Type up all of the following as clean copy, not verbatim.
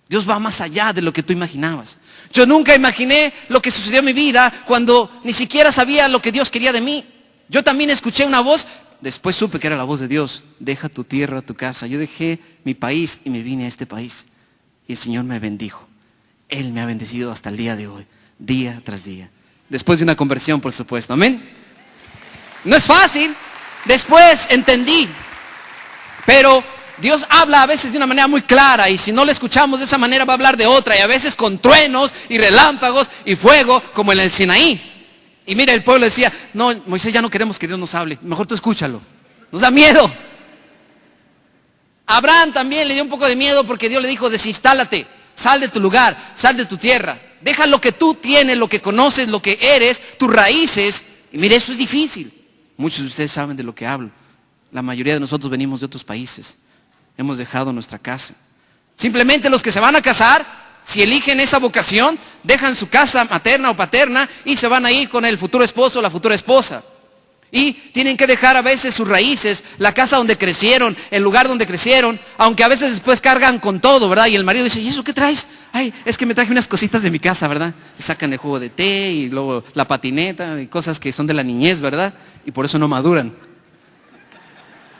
Dios va más allá de lo que tú imaginabas. Yo nunca imaginé lo que sucedió en mi vida cuando ni siquiera sabía lo que Dios quería de mí. Yo también escuché una voz, después supe que era la voz de Dios. Deja tu tierra, tu casa. Yo dejé mi país y me vine a este país. Y el Señor me bendijo. Él me ha bendecido hasta el día de hoy, día tras día. Después de una conversión, por supuesto. Amén. No es fácil. Después entendí. Pero Dios habla a veces de una manera muy clara, y si no le escuchamos de esa manera va a hablar de otra, y a veces con truenos y relámpagos y fuego, como en el Sinaí. Y mira, el pueblo decía, no, Moisés, ya no queremos que Dios nos hable, mejor tú escúchalo, nos da miedo. A Abraham también le dio un poco de miedo porque Dios le dijo, desinstálate, sal de tu lugar, sal de tu tierra, deja lo que tú tienes, lo que conoces, lo que eres, tus raíces. Y mire, eso es difícil. Muchos de ustedes saben de lo que hablo. La mayoría de nosotros venimos de otros países. Hemos dejado nuestra casa. Simplemente los que se van a casar, si eligen esa vocación, dejan su casa materna o paterna y se van a ir con el futuro esposo o la futura esposa. Y tienen que dejar a veces sus raíces, la casa donde crecieron, el lugar donde crecieron, aunque a veces después cargan con todo, ¿verdad? Y el marido dice, ¿y eso qué traes? Ay, es que me traje unas cositas de mi casa, ¿verdad? Sacan el jugo de té y luego la patineta y cosas que son de la niñez, ¿verdad? Y por eso no maduran.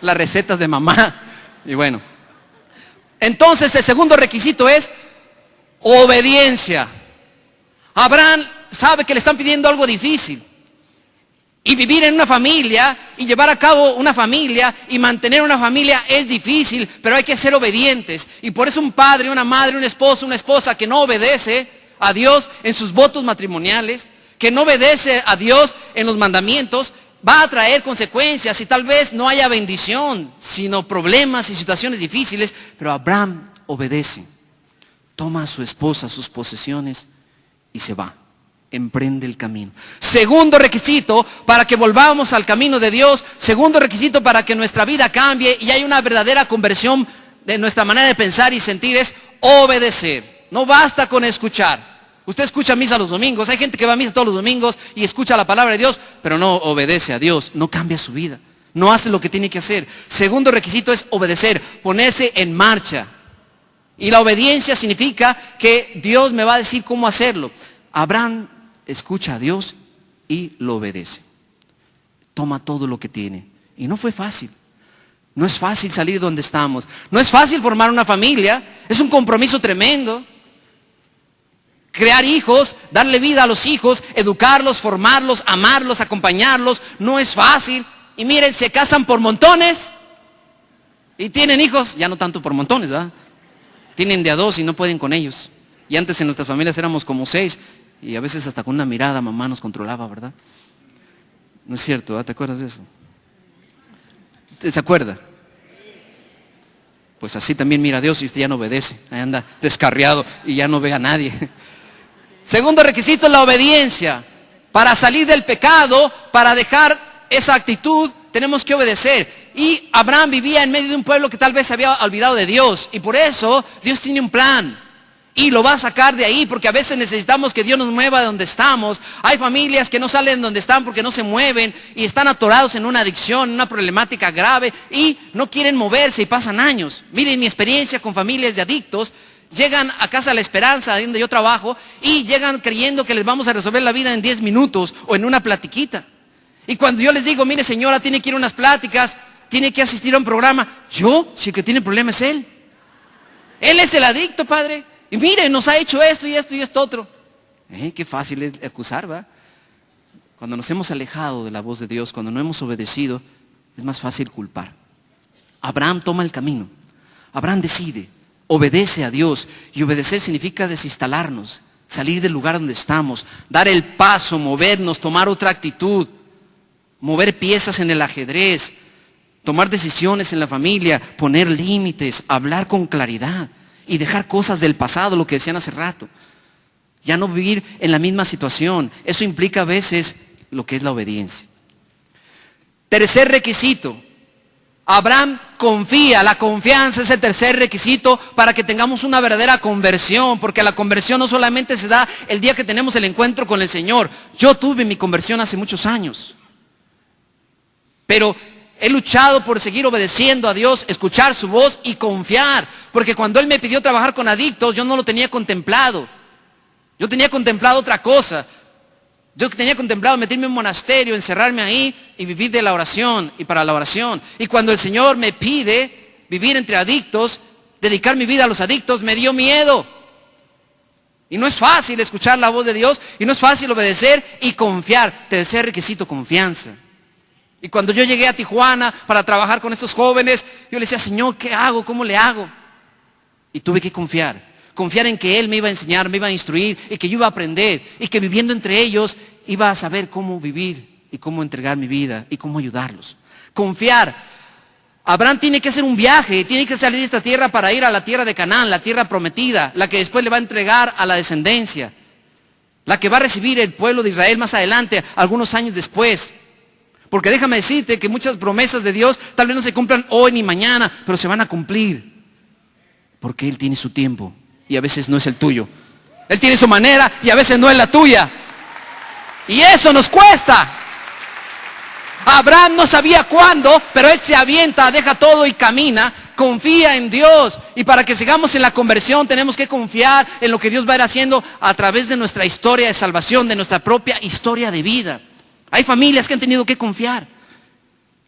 Las recetas de mamá. Y bueno, entonces el segundo requisito es obediencia. Abraham sabe que le están pidiendo algo difícil. Y vivir en una familia y llevar a cabo una familia y mantener una familia es difícil, pero hay que ser obedientes. Y por eso un padre, una madre, un esposo, una esposa que no obedece a Dios en sus votos matrimoniales, que no obedece a Dios en los mandamientos, va a traer consecuencias y tal vez no haya bendición, sino problemas y situaciones difíciles. Pero Abraham obedece, toma a su esposa, sus posesiones y se va, emprende el camino. Segundo requisito para que volvamos al camino de Dios, segundo requisito para que nuestra vida cambie y haya una verdadera conversión de nuestra manera de pensar y sentir, es obedecer. No basta con escuchar. Usted escucha misa los domingos, hay gente que va a misa todos los domingos y escucha la palabra de Dios, pero no obedece a Dios, no cambia su vida, no hace lo que tiene que hacer. Segundo requisito es obedecer, ponerse en marcha. Y la obediencia significa que Dios me va a decir cómo hacerlo. Abraham escucha a Dios y lo obedece. Toma todo lo que tiene. Y no fue fácil. No es fácil salir donde estamos. No es fácil formar una familia. Es un compromiso tremendo. Crear hijos, darle vida a los hijos, educarlos, formarlos, amarlos, acompañarlos, no es fácil. Y miren, se casan por montones y tienen hijos, ya no tanto por montones, ¿verdad? Tienen de a dos y no pueden con ellos. Y antes en nuestras familias éramos como 6 y a veces hasta con una mirada mamá nos controlaba, ¿verdad? No es cierto, ¿verdad? ¿Te acuerdas de eso? ¿Se acuerda? Pues así también mira a Dios y usted ya no obedece, ahí anda descarriado y ya no ve a nadie. Segundo requisito, la obediencia. Para salir del pecado, para dejar esa actitud, tenemos que obedecer. Y Abraham vivía en medio de un pueblo que tal vez se había olvidado de Dios. Y por eso Dios tiene un plan. Y lo va a sacar de ahí, porque a veces necesitamos que Dios nos mueva de donde estamos. Hay familias que no salen de donde están porque no se mueven y están atorados en una adicción, en una problemática grave y no quieren moverse y pasan años. Miren mi experiencia con familias de adictos. Llegan a Casa La Esperanza, donde yo trabajo, y llegan creyendo que les vamos a resolver la vida en 10 minutos o en una platiquita. Y cuando yo les digo, mire señora, tiene que ir a unas pláticas, tiene que asistir a un programa. Yo, si el que tiene problema es él. Él es el adicto, padre. Y mire, nos ha hecho esto y esto y esto otro. Qué fácil es acusar, ¿va? Cuando nos hemos alejado de la voz de Dios, cuando no hemos obedecido, es más fácil culpar. Abraham toma el camino. Abraham decide. Obedece a Dios, y obedecer significa desinstalarnos, salir del lugar donde estamos, dar el paso, movernos, tomar otra actitud, mover piezas en el ajedrez, tomar decisiones en la familia, poner límites, hablar con claridad y dejar cosas del pasado, lo que decían hace rato. Ya no vivir en la misma situación. Eso implica a veces lo que es la obediencia. Tercer requisito. Abraham confía, la confianza es el tercer requisito para que tengamos una verdadera conversión, porque la conversión no solamente se da el día que tenemos el encuentro con el Señor. Yo tuve mi conversión hace muchos años, pero He luchado por seguir obedeciendo a Dios, escuchar su voz y confiar. Porque cuando Él me pidió trabajar con adictos, yo no lo tenía contemplado. Yo tenía contemplado otra cosa. Yo tenía contemplado meterme en un monasterio, encerrarme ahí y vivir de la oración y para la oración. Y cuando el Señor me pide vivir entre adictos, dedicar mi vida a los adictos, me dio miedo. Y no es fácil escuchar la voz de Dios, y no es fácil obedecer y confiar. Tercer requisito, confianza. Y cuando yo llegué a Tijuana para trabajar con estos jóvenes, yo le decía, Señor, ¿qué hago? ¿Cómo le hago? Y tuve que confiar. Confiar en que Él me iba a enseñar, me iba a instruir, y que yo iba a aprender, y que viviendo entre ellos iba a saber cómo vivir y cómo entregar mi vida y cómo ayudarlos. Confiar. Abraham tiene que hacer un viaje, tiene que salir de esta tierra para ir a la tierra de Canaán, la tierra prometida, la que después le va a entregar a la descendencia, la que va a recibir el pueblo de Israel más adelante, algunos años después. Porque déjame decirte que muchas promesas de Dios tal vez no se cumplan hoy ni mañana, pero se van a cumplir. Porque Él tiene su tiempo y a veces no es el tuyo. Él tiene su manera y a veces no es la tuya. Y eso nos cuesta. Abraham no sabía cuándo, pero él se avienta, deja todo y camina, confía en Dios. Y para que sigamos en la conversión tenemos que confiar en lo que Dios va a ir haciendo a través de nuestra historia de salvación, de nuestra propia historia de vida. Hay familias que han tenido que confiar.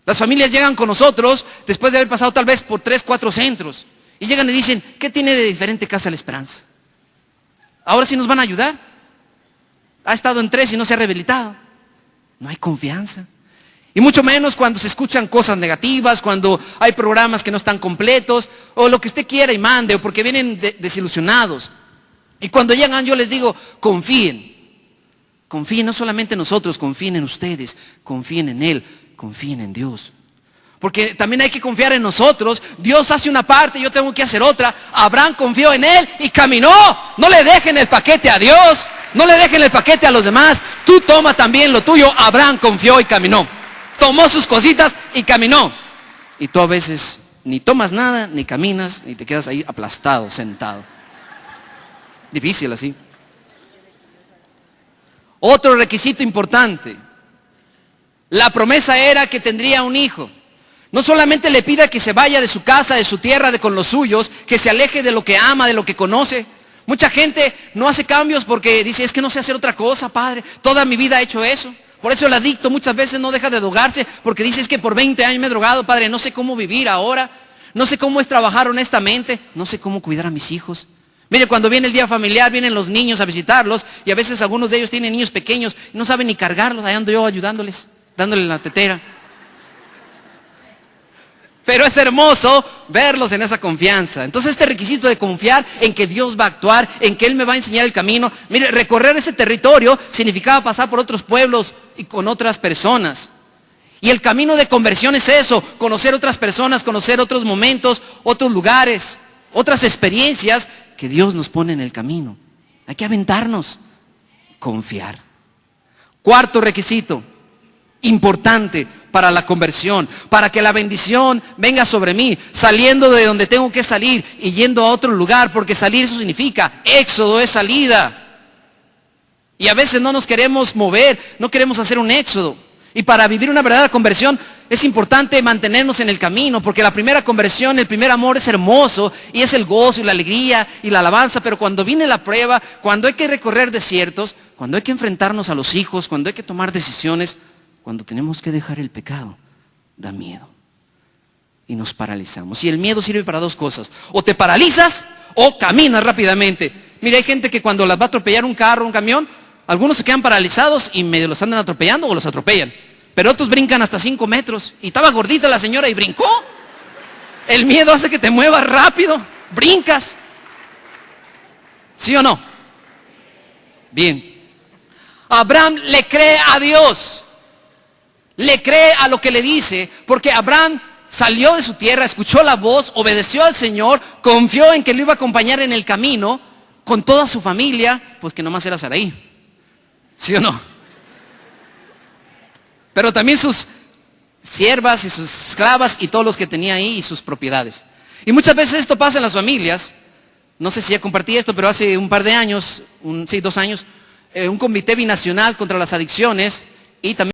Las familias llegan con nosotros después de haber pasado tal vez por 3, 4 centros. Y llegan y dicen, ¿qué tiene de diferente Casa La Esperanza? Ahora sí nos van a ayudar. Ha estado en 3 y no se ha rehabilitado. No hay confianza. Y mucho menos cuando se escuchan cosas negativas, cuando hay programas que no están completos, o lo que usted quiera y mande, o porque vienen desilusionados. Y cuando llegan yo les digo, confíen. Confíen no solamente en nosotros, confíen en ustedes, confíen en Él, confíen en Dios. Porque también hay que confiar en nosotros. Dios hace una parte, yo tengo que hacer otra. Abraham confió en Él y caminó. No le dejen el paquete a Dios, no le dejen el paquete a los demás. Tú toma también lo tuyo. Abraham confió y caminó. Tomó sus cositas y caminó. Y tú a veces ni tomas nada, ni caminas, ni te quedas ahí aplastado, sentado. Difícil así. Otro requisito importante. La promesa era que tendría un hijo. No solamente le pida que se vaya de su casa, de su tierra, de con los suyos, que se aleje de lo que ama, de lo que conoce. Mucha gente no hace cambios porque dice, es que no sé hacer otra cosa, Padre. Toda mi vida he hecho eso. Por eso el adicto muchas veces no deja de drogarse, porque dice, es que por 20 años me he drogado, Padre, no sé cómo vivir ahora. No sé cómo es trabajar honestamente. No sé cómo cuidar a mis hijos. Mire, cuando viene el día familiar, vienen los niños a visitarlos, y a veces algunos de ellos tienen niños pequeños, y no saben ni cargarlos. Ahí ando yo ayudándoles, dándoles la tetera. Pero es hermoso verlos en esa confianza. Entonces este requisito de confiar en que Dios va a actuar, en que Él me va a enseñar el camino. Mire, recorrer ese territorio significaba pasar por otros pueblos y con otras personas. Y el camino de conversión es eso, conocer otras personas, conocer otros momentos, otros lugares, otras experiencias que Dios nos pone en el camino. Hay que aventarnos, confiar. Cuarto requisito, importante para la conversión, para que la bendición venga sobre mí, saliendo de donde tengo que salir y yendo a otro lugar, porque salir eso significa, éxodo es salida. Y a veces no nos queremos mover, no queremos hacer un éxodo. Y para vivir una verdadera conversión es importante mantenernos en el camino, porque la primera conversión, el primer amor es hermoso y es el gozo y la alegría y la alabanza, pero cuando viene la prueba, cuando hay que recorrer desiertos, cuando hay que enfrentarnos a los hijos, cuando hay que tomar decisiones, cuando tenemos que dejar el pecado, da miedo. Y nos paralizamos. Y el miedo sirve para dos cosas. O te paralizas o caminas rápidamente. Mira, hay gente que cuando las va a atropellar un carro, un camión, algunos se quedan paralizados y medio los andan atropellando o los atropellan. Pero otros brincan hasta 5 metros. Y estaba gordita la señora y brincó. El miedo hace que te muevas rápido. Brincas. ¿Sí o no? Bien. Abraham le cree a Dios. Le cree a lo que le dice, porque Abraham salió de su tierra, escuchó la voz, obedeció al Señor, confió en que lo iba a acompañar en el camino, con toda su familia, pues que nomás era Sarai. ¿Sí o no? Pero también sus siervas y sus esclavas y todos los que tenía ahí y sus propiedades. Y muchas veces esto pasa en las familias. No sé si ya compartí esto, pero hace un par de años, 2 años, un comité binacional contra las adicciones y también